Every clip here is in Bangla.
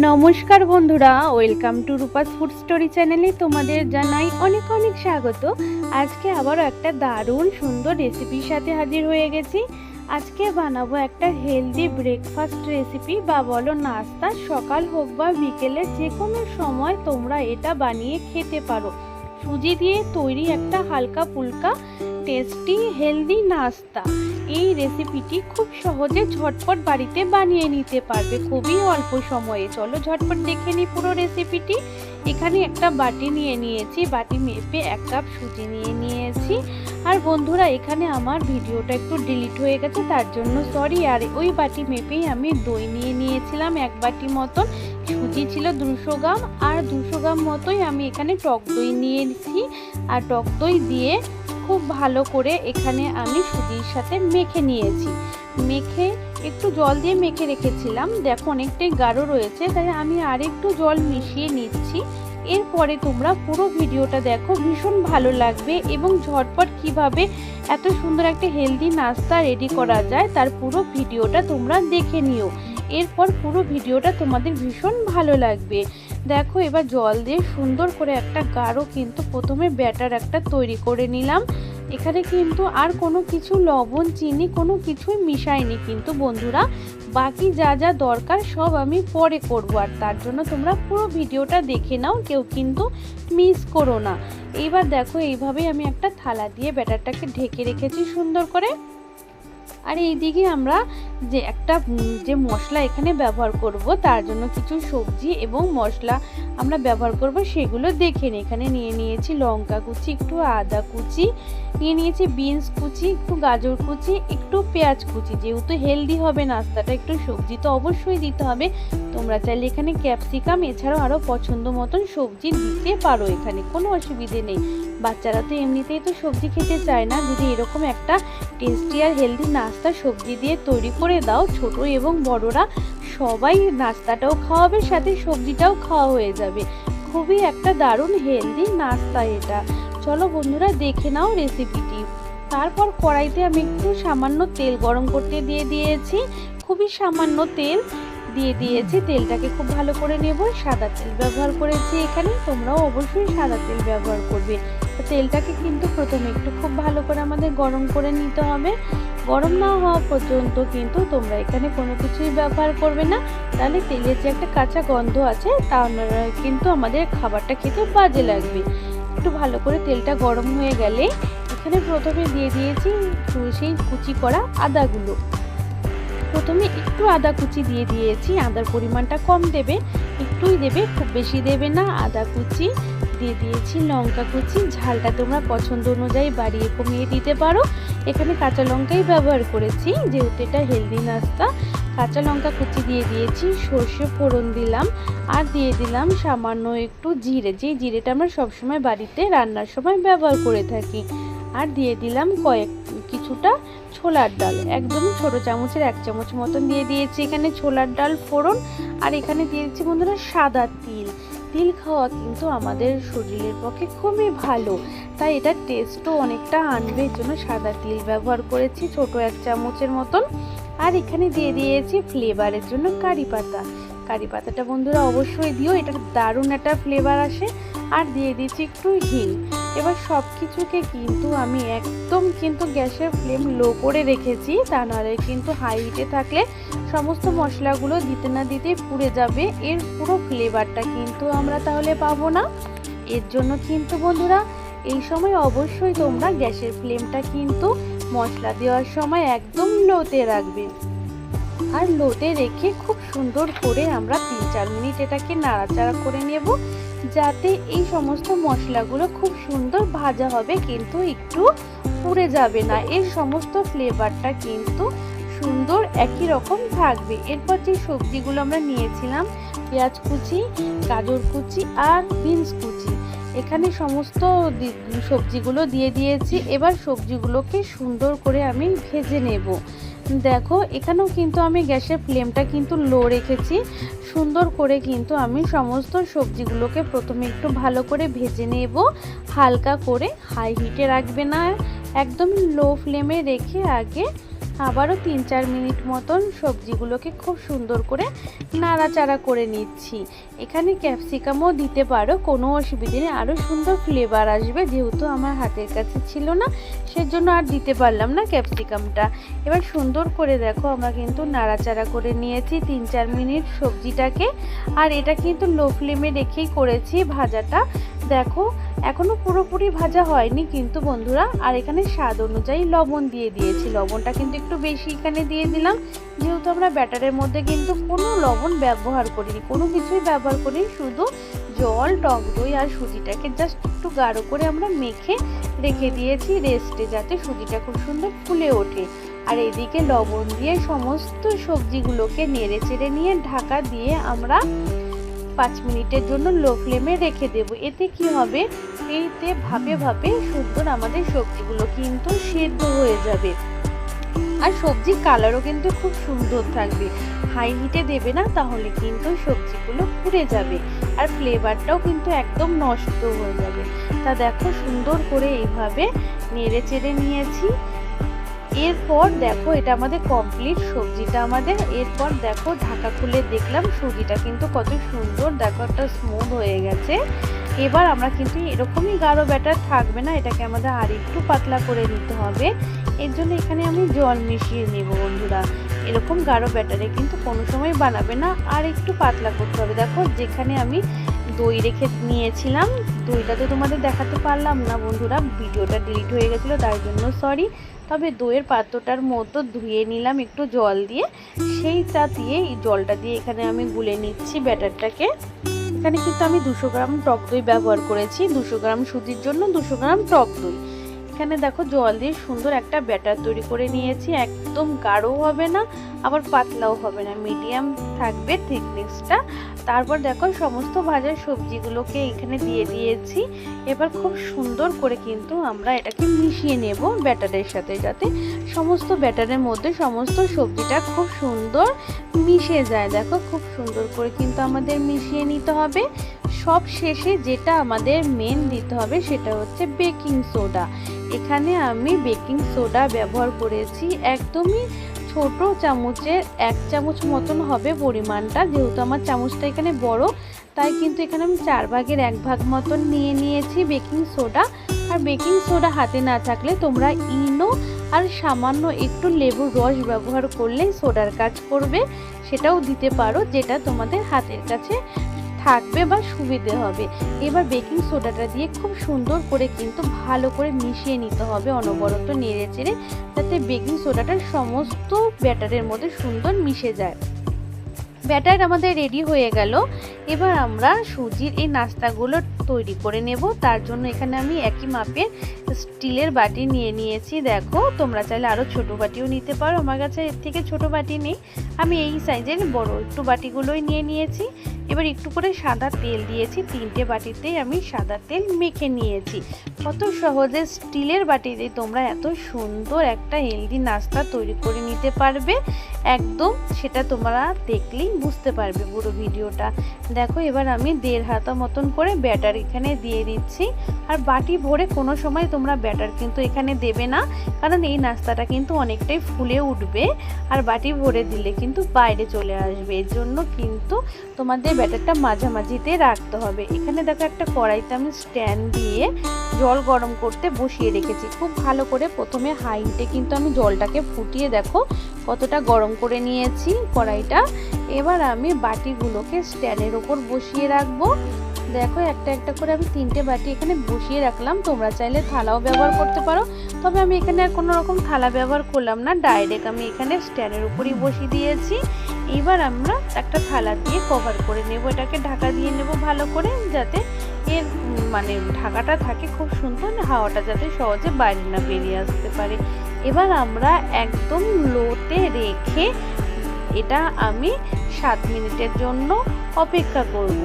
নমস্কার বন্ধুরা, welcome to Rupa's food story চ্যানেলে তোমাদের জানাই অনেক অনেক স্বাগত। আজকে আবারও একটা দারুণ সুন্দর রেসিপির সাথে হাজির হয়ে গেছি। আজকে বানাবো একটা হেলদি ব্রেকফাস্ট রেসিপি বা বলো নাস্তা। সকাল হোক বা বিকেলে যে কোনো সময় তোমরা এটা বানিয়ে খেতে পারো। সুজি দিয়ে তৈরি একটা হালকা ফুলকা টেস্টি হেলদি নাস্তা। এই রেসিপিটি খুব সহজে ঝটপট বাড়িতে বানিয়ে নিতে পারবে খুবই অল্প সময়ে। চলো ঝটপট দেখে নিই পুরো রেসিপিটি। এখানে একটা বাটি নিয়ে নিয়েছি, বাটি মেপে 1 কাপ সুজি নিয়ে নিয়েছি। আর বন্ধুরা, এখানে আমার ভিডিওটা একটু ডিলিট হয়ে গেছে, তার জন্য সরি। আর ওই বাটি মেপেই আমি দই নিয়ে নিয়েছিলাম 1 বাটি মতন। সুজি ছিল 200 গ্রাম, আর 200 গ্রাম মতোই আমি এখানে টক দই নিয়েছি। আর টক দই দিয়ে খুব ভালো করে এখানে আমি সুজির সাথে মেখে নিয়েছি। মেখে একটু জল দিয়ে মেখে রেখেছিলাম। দেখো অনেকটাই গাঢ় রয়েছে, তাই আমি আরেকটু জল মিশিয়ে নিচ্ছি। এরপরে তোমরা পুরো ভিডিওটা দেখো, ভীষণ ভালো লাগবে। এবং ঝটপট কিভাবে এত সুন্দর একটা হেলদি নাস্তা রেডি করা যায় তার পুরো ভিডিওটা তোমরা দেখে নিও। এরপর পুরো ভিডিওটা তোমাদের ভীষণ ভালো লাগবে। দেখো এবার জল দিয়ে সুন্দর করে একটা গাঢ় কিন্তু প্রথমে ব্যাটার একটা তৈরি করে নিলাম। এখানে কিন্তু আর কোনো কিছু লবণ চিনি কোনো কিছুই মিশাইনি কিন্তু বন্ধুরা। বাকি যা যা দরকার সব আমি পরে করব, আর তার জন্য তোমরা পুরো ভিডিওটা দেখে নাও, কেউ কিন্তু মিস করো না। এইবার দেখো এইভাবেই আমি একটা থালা দিয়ে ব্যাটারটাকে ঢেকে রেখেছি সুন্দর করে। আর এইদিকে আমরা যে মশলা এখানে ব্যবহার করব তার জন্য কিছু সবজি এবং মশলা আমরা ব্যবহার করব, সেগুলো দেখে নিই। এখানে নিয়ে নিয়েছি লঙ্কা কুচি, একটু আদা কুচি, নিয়ে নিয়েছি বিনস কুচি, একটু গাজর কুচি, একটু পেঁয়াজ কুচি। যেহেতু হেলদি হবে নাস্তাটা, একটু সবজি তো অবশ্যই দিতে হবে। তোমরা চাইলে এখানে ক্যাপসিকাম এছাড়াও আরও পছন্দ মতন সবজি দিতে পারো, এখানে কোনো অসুবিধে নেই। বাচ্চারা তো এমনিতেই তো সবজি খেতে চায় না, যদি এরকম একটা টেস্টি আর হেলদি নাস্তা সবজি দিয়ে তৈরি করে দাও, ছোট এবং বড়রা সবাই নাস্তাটাও খাওয়াবে, সাথে সবজিটাও খাওয়া হয়ে যাবে। খুবই একটা দারুণ হেলদি নাস্তা এটা। চলো বন্ধুরা দেখে নাও রেসিপিটি। তারপর কড়াইতে আমি একটু সামান্য তেল গরম করতে দিয়ে দিয়েছি, খুবই সামান্য তেল দিয়ে দিয়েছি। তেলটাকে খুব ভালো করে নেব। সাদা তেল ব্যবহার করেছি এখানে, তোমরাও অবশ্যই সাদা তেল ব্যবহার করবে। তেলটাকে কিন্তু প্রথমে একটু খুব ভালো করে আমাদের গরম করে নিতে হবে। গরম না হওয়া পর্যন্ত কিন্তু তোমরা এখানে কোনো কিছুই ব্যবহার করবে না, তাহলে তেলের যে একটা কাঁচা গন্ধ আছে তা কিন্তু আমাদের খাবারটা খেতে বাজে লাগবে। একটু ভালো করে তেলটা গরম হয়ে গেলে এখানে প্রথমে দিয়ে দিয়েছি সেই কুচি করা আদাগুলো। প্রথমে একটু আদা কুচি দিয়ে দিয়েছি, আদার পরিমাণটা কম দেবে, একটুই দেবে, খুব বেশি দেবে না। আদা কুচি দিয়ে দিয়েছি, লঙ্কা কুচি, ঝালটা তোমরা পছন্দ অনুযায়ী বাড়িয়ে কমিয়ে দিতে পারো। এখানে কাঁচা লঙ্কাই ব্যবহার করেছি যেহেতু এটা হেলদি নাস্তা। কাঁচা লঙ্কা কুচি দিয়ে দিয়েছি, সর্ষে ফোড়ন দিলাম, আর দিয়ে দিলাম সামান্য একটু জিরে, যেই জিরেটা আমরা সবসময় বাড়িতে রান্নার সময় ব্যবহার করে থাকি। আর দিয়ে দিলাম কিছুটা ছোলার ডাল, একদম ছোট চামচের 1 চামচ মতন দিয়ে দিয়েছি এখানে ছোলার ডাল ফোড়ন। আর এখানে দিয়েছি বন্ধুরা সাদা তিল। তিল খাওয়া কিন্তু আমাদের শরীরের পক্ষে খুবই ভালো, তাই এটা টেস্টও অনেকটা আনবে, এর জন্য সাদা তিল ব্যবহার করেছি ছোট 1 চামচের মতন। আর এখানে দিয়ে দিয়েছি ফ্লেভারের জন্য কারি পাতা। কারি পাতাটা বন্ধুরা অবশ্যই দিও, এটা দারুণ একটা ফ্লেভার আসে। আর দিয়ে দিয়েছি একটু হিং। এবার সব কিছুকে কিন্তু আমি একদম কিন্তু গ্যাসের ফ্লেম লো করে রেখেছি, তা নাহলে কিন্তু হাই হিটে থাকলে সমস্ত মশলাগুলো দিতে না দিতেই পুড়ে যাবে, এর পুরো ফ্লেভারটা কিন্তু আমরা তাহলে পাবো না। এর জন্য কিন্তু বন্ধুরা এই সময় অবশ্যই তোমরা গ্যাসের ফ্লেমটা কিন্তু মশলা দেওয়ার সময় একদম লোতে রাখবে। আর লোতে রেখে খুব সুন্দর করে আমরা 3-4 মিনিট এটাকে নাড়াচাড়া করে নেব, যাতে এই সমস্ত মশলাগুলো খুব সুন্দর ভাজা হবে কিন্তু একটু পুড়ে যাবে না, এর সমস্ত ফ্লেভারটা কিন্তু সুন্দর একই রকম থাকবে। এরপর যে সবজিগুলো আমরা নিয়েছিলাম, পেঁয়াজ কুচি, গাজর কুচি আর বিনস কুচি, এখানে সমস্ত সবজিগুলো দিয়ে দিয়েছি। এবার সবজিগুলোকে সুন্দর করে আমি ভেজে নেব। দেখো এখানেও কিন্তু আমি গ্যাসের ফ্লেমটা কিন্তু লো রেখেছি। সুন্দর করে কিন্তু আমি সমস্ত সবজিগুলোকে প্রথমে একটু ভালো করে ভেজে নেব, হালকা করে, হাই হিটে রাখবে না, একদম লো ফ্লেমে রেখে আগে আবারও 3-4 মিনিট মতন সবজিগুলোকে খুব সুন্দর করে নাড়াচাড়া করে নিচ্ছি। এখানে ক্যাপসিকামও দিতে পারো, কোনো অসুবিধে নেই, আরও সুন্দর ফ্লেভার আসবে। যেহেতু আমার হাতের কাছে ছিল না সেজন্য আর দিতে পারলাম না ক্যাপসিকামটা। এবার সুন্দর করে দেখো আমরা কিন্তু নাড়াচাড়া করে নিয়েছি 3-4 মিনিট সবজিটাকে। আর এটা কিন্তু লো ফ্লেমে রেখেই করেছি ভাজাটা। দেখো এখনো পুরোপুরি ভাজা হয়নি কিন্তু বন্ধুরা। আর এখানে স্বাদ অনুযায়ী লবণ দিয়ে দিয়েছি, লবণটা কিন্তু একটু বেশি এখানে দিয়ে দিলাম, যেহেতু আমরা ব্যাটারের মধ্যে কিন্তু কোনো লবণ ব্যবহার করিনি, কোনো কিছুই ব্যবহার করিনি, শুধু জল, টক দই আর সুজিটাকে জাস্ট একটু গাঢ় করে আমরা মেখে রেখে দিয়েছি রেস্টে, যাতে সুজিটা খুব সুন্দর ফুলে ওঠে। আর এদিকে লবণ দিয়ে সমস্ত সবজিগুলোকে নেড়ে চেড়ে নিয়ে ঢাকা দিয়ে আমরা 5 মিনিটের জন্য লো ফ্লেমে রেখে দেব। এতে কি হবে, এতে ভাপে ভাপে সুন্দর আমাদের সবজিগুলো কিন্তু সেদ্ধ হয়ে যাবে। আর সবজির কালারও কিন্তু খুব সুন্দর থাকবে। হাই হিটে দেবে না, তাহলে কিন্তু সবজিগুলো পুড়ে যাবে আর ফ্লেভারটাও কিন্তু একদম নষ্ট হয়ে যাবে। তা দেখো সুন্দর করে এইভাবে নেড়ে চেড়ে নিয়েছি। এরপর দেখো এটা আমাদের কমপ্লিট সবজিটা আমাদের। এরপর দেখো ঢাকা খুলে দেখলাম সুজিটা কিন্তু কত সুন্দর, দেখো একটা স্মুথ হয়ে গেছে। এবার আমরা কিন্তু এরকমই গাঢ় ব্যাটার থাকবে না, এটাকে আমাদের আর একটু পাতলা করে নিতে হবে। এর জন্য এখানে আমি জল মিশিয়ে নেব বন্ধুরা। এরকম গাঢ় ব্যাটারে কিন্তু কোনো সময় বানাবে না, আর একটু পাতলা করতে হবে। দেখো যেখানে আমি দই রেখে নিয়েছিলাম, দইটা তো তোমাদের দেখাতে পারলাম না বন্ধুরা, ভিডিওটা ডিলিট হয়ে গেছিলো, তার জন্য সরি। তবে দইয়ের পাত্রটার মতো ধুয়ে নিলাম একটু জল দিয়ে, সেইটা দিয়ে এই জলটা দিয়ে এখানে আমি গুলে নিচ্ছি ব্যাটারটাকে। এখানে কিন্তু আমি 200 গ্রাম টক দই ব্যবহার করেছি, 200 গ্রাম সুজির জন্য 200 গ্রাম টক দই। এখানে দেখো জল দিয়ে সুন্দর একটা ব্যাটার তৈরি করে নিয়েছি, একদম গাঢ় হবে না আবার পাতলাও হবে না, মিডিয়াম থাকবে থিকনেসটা। তারপর দেখো সমস্ত ভাজা সবজিগুলোকে এখানে দিয়ে দিয়েছি। এবার খুব সুন্দর করে কিন্তু আমরা এটাকে মিশিয়ে নেব ব্যাটারের সাথে, যাতে সমস্ত ব্যাটারের মধ্যে সমস্ত সবজিটা খুব সুন্দর মিশে যায়। দেখো খুব সুন্দর করে কিন্তু আমাদের মিশিয়ে নিতে হবে। সব শেষে যেটা আমাদের মেন দিতে হবে সেটা হচ্ছে বেকিং সোডা। এখানে আমি বেকিং সোডা ব্যবহার করেছি একদমই ছোট চামচের 1 চামচ মতন হবে পরিমাণটা, যেহেতু আমার চামচটা এখানে বড়, তাই কিন্তু এখানে আমি 4 ভাগের 1 ভাগ মতন নিয়ে নিয়েছি বেকিং সোডা। আর বেকিং সোডা হাতে না থাকলে তোমরা ইনো আর সামান্য একটু লেবুর রস ব্যবহার করলেই সোডার কাজ করবে, সেটাও দিতে পারো, যেটা তোমাদের হাতের কাছে থাকবে বা সুবিধে হবে। এবার বেকিং সোডাটা দিয়ে খুব সুন্দর করে কিন্তু ভালো করে মিশিয়ে নিতে হবে, অনবরত নেড়ে চেড়ে, যাতে বেকিং সোডাটা সমস্ত ব্যাটারের মধ্যে সুন্দর মিশে যায়। ব্যাটার আমাদের রেডি হয়ে গেল। এবার আমরা সুজির এই নাস্তাগুলো তৈরি করে নেব। তার জন্য এখানে আমি একই মাপের স্টিলের বাটি নিয়ে নিয়েছি। দেখো তোমরা চাইলে আরও ছোট বাটিও নিতে পারো, আমার কাছে এর থেকে ছোট বাটি নেই, আমি এই সাইজের বড় একটু বাটিগুলোই নিয়ে নিয়েছি। এবার একটু করে সাদা তেল দিয়েছি, 3টে বাটিতেই আমি সাদা তেল মেখে নিয়েছি। কত সহজে স্টিলের বাটিতে তোমরা এত সুন্দর একটা হেলদি নাস্তা তৈরি করে নিতে পারবে, একদম সেটা তোমরা দেখলেই বুঝতে পারবে পুরো ভিডিওটা। দেখো এবার আমি 1.5 হাতা মতন করে ব্যাটার এখানে দিয়ে দিচ্ছি। আর বাটি ভরে কোনো সময় তোমরা ব্যাটার কিন্তু এখানে দেবে না, কারণ এই নাস্তাটা কিন্তু অনেকটাই ফুলে উঠবে, আর বাটি ভরে দিলে কিন্তু বাইরে চলে আসবে। এর জন্য কিন্তু তোমাদের ব্যাটারটা মাঝামাঝিতে রাখতে হবে। এখানে দেখো একটা কড়াইতে আমি স্ট্যান্ড দিয়ে জল গরম করতে বসিয়ে রেখেছি। খুব ভালো করে প্রথমে হাই হিটে কিন্তু আমি জলটাকে ফুটিয়ে দেখো কতটা গরম করে নিয়েছি কড়াইটা। এবার আমি বাটিগুলোকে স্ট্যান্ডের ওপর বসিয়ে রাখবো। দেখো একটা একটা করে আমি 3টে বাটি এখানে বসিয়ে রাখলাম, তোমরা চাইলে থালাও ব্যবহার করতে পারো, তবে আমি এখানে আর কোনো রকম থালা ব্যবহার করলাম না, ডাইরেক্ট আমি এখানে স্ট্যান্ডের উপরই বসিয়ে দিয়েছি। এবার আমরা একটা থালা দিয়ে কভার করে নেব, এটাকে ঢাকা দিয়ে নেব ভালো করে, যাতে এর মানে ঢাকাটা থাকে খুব সুন্দর, হাওয়াটা যাতে সহজে বাইরে না বেরিয়ে আসতে পারে। এবার আমরা একদম লোতে রেখে এটা আমি 7 মিনিটের জন্য অপেক্ষা করব।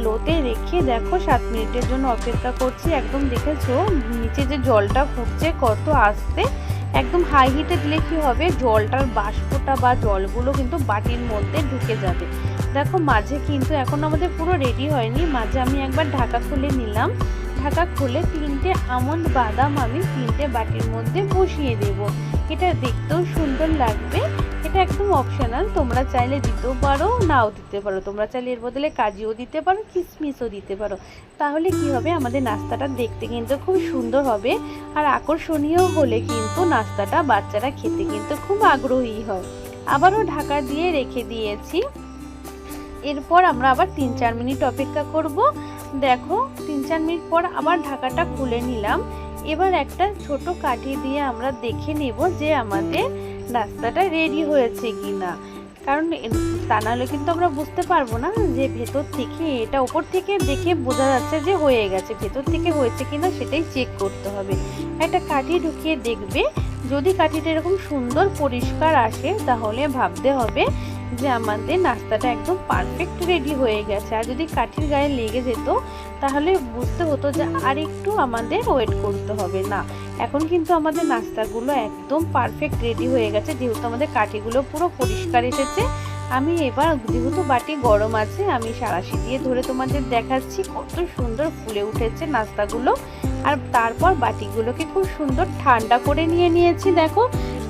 লোতে রেখে দেখো 7 মিনিটের জন্য অপেক্ষা করছি। একদম দেখেছো নিচে যে জলটা ফুটছে কত আস্তে, একদম হাই হিটে দিলে কি হবে, জলটার বাষ্পটা বা জলগুলো কিন্তু বাটির মধ্যে ঢুকে যাবে। দেখো মাঝে কিন্তু এখন আমাদের পুরো রেডি হয়নি, মাঝে আমি একবার ঢাকা খুলে নিলাম। ঢাকা খুলে 3টে আমন্ড বাদাম আমি 3টে বাটির মধ্যে বসিয়ে দেব। এটা দেখতেও সুন্দর লাগবে। এটা একদম অপশনাল, তোমরা চাইলে দিতেও পারো, নাও দিতে পারো। তোমরা চাইলে এর বদলে কাজুও দিতে পারো, কিশমিশও দিতে পারো। তাহলে কি হবে, আমাদের নাস্তাটা দেখতে কিন্তু খুব সুন্দর হবে আর আকর্ষণীয় হলে কিন্তু নাস্তাটা বাচ্চারা খেতে কিন্তু খুব আগ্রহী হয়। আবারও ঢাকা দিয়ে রেখে দিয়েছি। এরপর আমরা আবার 3-4 মিনিট অপেক্ষা করব। দেখো 3-4 মিনিট পর আবার ঢাকাটা খুলে নিলাম। এবার একটা ছোট কাঠি দিয়ে আমরা দেখে নেব যে আমাদের নাস্তাটা রেডি হয়েছে কিনা, কারণ তা নাহলে কিন্তু আমরা বুঝতে পারবো না যে ভেতর থেকে, এটা উপর থেকে দেখে বোঝা যাচ্ছে যে হয়ে গেছে, ভেতর থেকে হয়েছে কিনা সেটাই চেক করতে হবে। একটা কাঠি ঢুকিয়ে দেখবে, যদি কাঠিটা এরকম সুন্দর পরিষ্কার আসে তাহলে ভাবতে হবে যে আমাদের নাস্তাটা একদম পারফেক্ট রেডি হয়ে গেছে। আর যদি কাঠির গায়ে লেগে যেত তাহলে বুঝতে হতো যে আর একটু আমাদের ওয়েট করতে হবে। না, এখন কিন্তু আমাদের নাস্তাগুলো একদম পারফেক্ট রেডি হয়ে গেছে, যেহেতু আমাদের কাঠিগুলো পুরো পরিষ্কার এসেছে। আমি এবার যেহেতু বাটি গরম আছে, আমি সাঁড়াশি দিয়ে ধরে তোমাদের দেখাচ্ছি কত সুন্দর ফুলে উঠেছে নাস্তাগুলো। আর তারপর বাটিগুলোকে খুব সুন্দর ঠান্ডা করে নিয়েছি। দেখো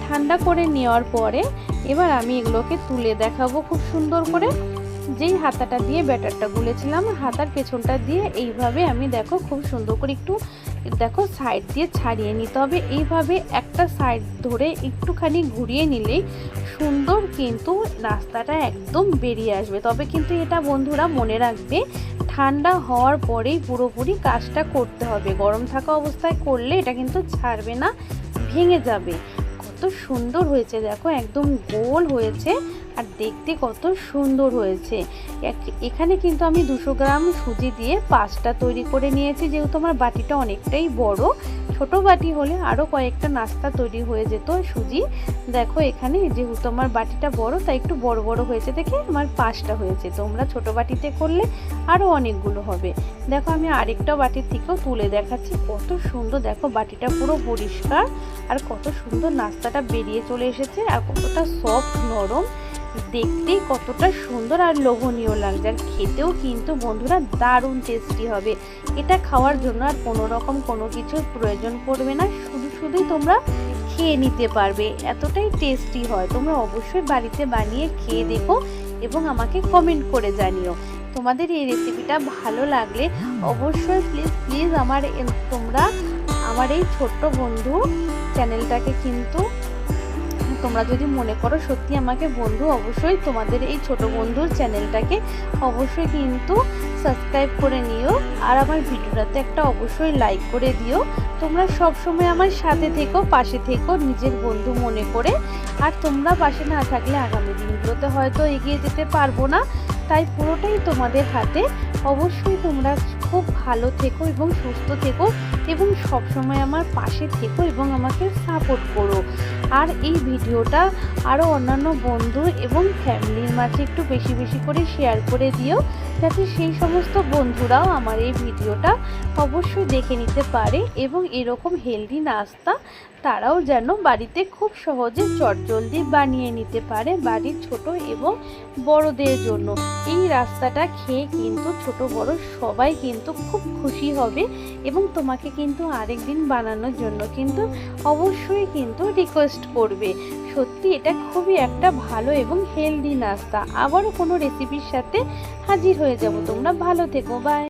ঠান্ডা করে নেওয়ার পরে এবার আমি এগুলোকে তুলে দেখাবো খুব সুন্দর করে। যেই হাতাটা দিয়ে ব্যাটারটা গুলেছিলাম, হাতার পেছনটা দিয়ে এইভাবে আমি দেখো খুব সুন্দর করে একটু দেখো সাইড দিয়ে ছাড়িয়ে নিতে হবে। এইভাবে একটা সাইড ধরে একটুখানি ঘুরিয়ে নিলেই সুন্দর কিন্তু নাস্তাটা একদম বেরিয়ে আসবে। তবে কিন্তু এটা বন্ধুরা মনে রাখবে, ঠান্ডা হওয়ার পরেই পুরোপুরি কাজটা করতে হবে। গরম থাকা অবস্থায় করলে এটা কিন্তু ছাড়বে না, ভেঙে যাবে। কত সুন্দর হয়েছে দেখো, একদম গোল হয়েছে আর দেখতে কত সুন্দর হয়েছে। এখানে কিন্তু আমি 200 গ্রাম সুজি দিয়ে পাঁচটা তৈরি করে নিয়েছি, যেহেতু আমার বাটিটা অনেকটাই বড়। ছোট বাটি হলে আরও কয়েকটা নাস্তা তৈরি হয়ে যেত সুজি। দেখো এখানে যেহেতু আমার বাটিটা বড় তাই একটু বড় বড় হয়েছে দেখে আমার 5টা হয়েছে। তোমরা ছোট বাটিতে করলে আরও অনেকগুলো হবে। দেখো আমি আরেকটা বাটির থেকেও তুলে দেখাচ্ছি, কত সুন্দর দেখো বাটিটা পুরো পরিষ্কার আর কত সুন্দর নাস্তাটা বেরিয়ে চলে এসেছে আর কতটা সফট নরম, দেখতেই কতটা সুন্দর আর লোভনীয় লাগছে। আর খেতেও কিন্তু বন্ধুরা দারুণ টেস্টি হবে। এটা খাওয়ার জন্য আর কোনো রকম কোনো কিছুর প্রয়োজন পড়বে না, শুধুই তোমরা খেয়ে নিতে পারবে, এতটাই টেস্টি হয়। তোমরা অবশ্যই বাড়িতে বানিয়ে খেয়ে দেখো এবং আমাকে কমেন্ট করে জানিও। তোমাদের এই রেসিপিটা ভালো লাগলে অবশ্যই প্লিজ তোমরা আমার এই ছোট্ট বন্ধু চ্যানেলটাকে কিন্তু তোমরা যদি মনে করো সত্যি আমাকে বন্ধু, অবশ্যই তোমাদের এই ছোট বন্ধুর চ্যানেলটাকে অবশ্যই কিন্তু সাবস্ক্রাইব করে নিও। আর আমার ভিডিওটাতে একটা অবশ্যই লাইক করে দিও। তোমরা সব সময় আমার সাথে থেকো, পাশে থেকো নিজের বন্ধু মনে করে। আর তোমরা পাশে না থাকলে আগামী দিনগুলোতে হয়তো এগিয়ে যেতে পারবো না, তাই পুরোটাই তোমাদের হাতে। অবশ্যই তোমরা খুব ভালো থেকো এবং সুস্থ থেকো এবং সবসময় আমার পাশে থেকো এবং আমাকে সাপোর্ট করো। আর এই ভিডিওটা আরও অন্যান্য বন্ধু এবং ফ্যামিলির মাঝে একটু বেশি করে শেয়ার করে দিও, যাতে সেই সমস্ত বন্ধুরাও আমার এই ভিডিওটা অবশ্যই দেখে নিতে পারে এবং এরকম হেলদি নাস্তা তারাও যেন বাড়িতে খুব সহজে চটজলদি বানিয়ে নিতে পারে বাড়ির ছোট এবং বড়দের জন্য। এই রাস্তাটা খেয়ে কিন্তু ছোট বড় সবাই কিন্তু খুব খুশি হবে এবং তোমাকে কিন্তু আরেকদিন বানানোর জন্য কিন্তু অবশ্যই কিন্তু রিকোয়েস্ট করবে। সত্যি এটা খুবই একটা ভালো এবং হেলদি নাস্তা। আবারও কোনো রেসিপির সাথে হাজির হয়ে যাব। তোমরা ভালো থেকো, বাই।